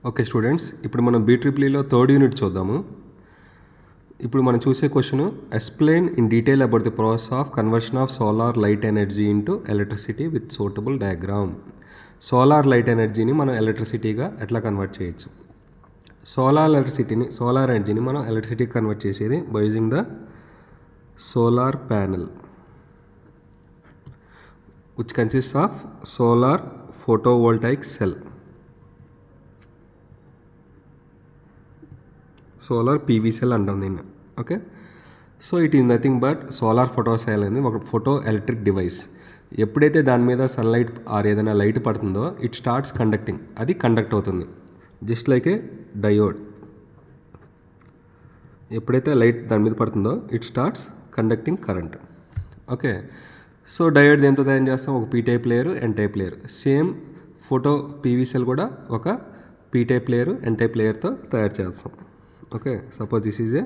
Okay students, ఇప్పుడు మనం బీట్రిప్లీలో third unit చూద్దాము. ఇప్పుడు మనం చూసే question, explain in detail about the process of conversion of solar light energy into electricity with suitable diagram. Solar light ఎనర్జీని మనం ఎలక్ట్రిసిటీగా ఎట్లా కన్వర్ట్ చేయొచ్చు. సోలార్ ఎనర్జీని మనం ఎలక్ట్రిసిటీకి కన్వర్ట్ చేసేది by using the solar panel which consists of solar photovoltaic cell, solar PV cell అంటాం దీన్ని. Okay, so it is nothing but solar photo cell అనేది ఒక ఫోటో ఎలక్ట్రిక్ డివైస్. ఎప్పుడైతే దాని మీద సన్లైట్ ఆర్ ఏదైనా లైట్ పడుతుందో ఇట్ స్టార్ట్స్ కండక్టింగ్, అది కండక్ట్ అవుతుంది. Just like a diode. ఎప్పుడైతే లైట్ దాని మీద పడుతుందో it starts conducting current. Okay, so diode దేంతో తయారు చేస్తాం, ఒక P type layer, N type layer. Same photo PV cell కూడా ఒక P type layer, N type లేయర్తో తయారు చేస్తాం. Okay, suppose this is a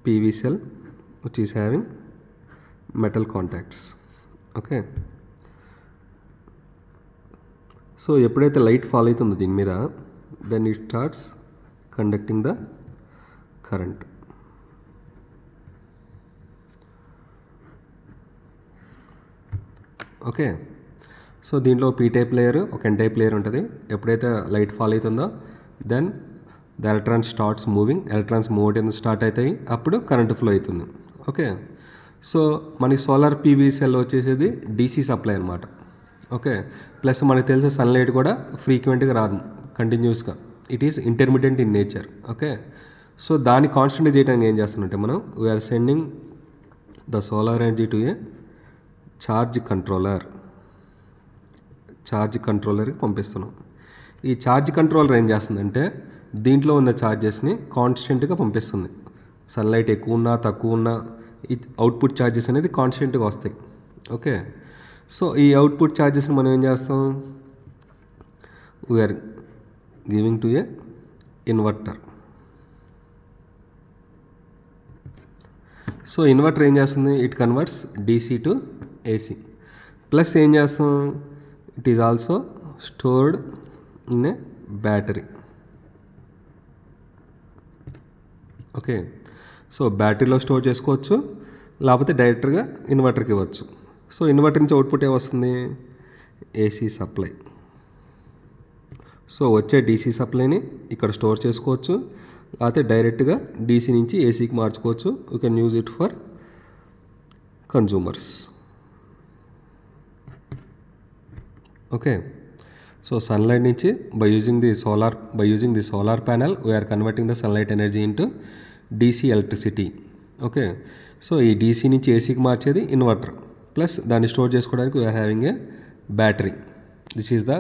PV cell which is having metal contacts. Okay, so ఎప్పుడైతే light fall అవుతుందో దీని మీద, then it starts conducting the current. Okay, so దీంట్లో P type layer, ఒక N type layer ఉంటుంది. ఎప్పుడైతే లైట్ ఫాల్ అవుతుందో then the electrons starts moving. Electrons move అవుతుంది, స్టార్ట్ అవుతాయి, అప్పుడు కరెంట్ ఫ్లో అవుతుంది. ఓకే, సో మనకి సోలార్ పీవీ సెల్ వచ్చేసేది డీసీ సప్లై అనమాట. ఓకే, ప్లస్ మనకు తెలిసే సన్లైట్ కూడా ఫ్రీక్వెంట్గా రాదు, కంటిన్యూస్గా. It is intermediate in nature. Okay, so దాన్ని కాన్స్టెంట్ చేయడానికి ఏం చేస్తామంటే మనం we are sending the solar energy to a charge కంట్రోలర్కి పంపిస్తున్నాం. ఈ ఛార్జ్ కంట్రోలర్ ఏం చేస్తుందంటే దీంట్లో ఉన్న ఛార్జెస్ని కాన్స్టెంట్గా పంపిస్తుంది. సన్లైట్ ఎక్కువ ఉన్నా తక్కువ ఉన్నా ఈ అవుట్పుట్ ఛార్జెస్ అనేది కాన్స్టెంట్గా వస్తాయి. ఓకే, సో ఈ అవుట్పుట్ ఛార్జెస్ని మనం ఏం చేస్తాం, we are giving to a inverter. So inverter ఏం చేస్తుంది, it converts DC to AC. Plus ఏం చేస్తాం, it is also stored in a battery. Okay, so బ్యాటరీలో స్టోర్ చేసుకోవచ్చు, లేకపోతే డైరెక్ట్గా ఇన్వర్టర్కి ఇవ్వచ్చు. సో ఇన్వర్టర్ నుంచి అవుట్పుట్ ఏమొస్తుంది, ఏసీ సప్లై. సో వచ్చే డీసీ సప్లైని ఇక్కడ స్టోర్ చేసుకోవచ్చు, లేకపోతే డైరెక్ట్గా డీసీ నుంచి ఏసీకి మార్చుకోవచ్చు. You can use it for consumers. Okay, so sunlight నుంచి by using the solar panel we are converting the sunlight energy into DC electricity. Okay, so ఈ డీసీ నుంచి ఏసీకి మార్చేది ఇన్వర్టర్, ప్లస్ దాన్ని స్టోర్ చేసుకోవడానికి we are having a battery. This is the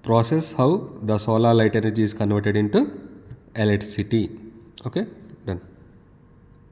process how the solar light energy is converted into electricity. Okay, done.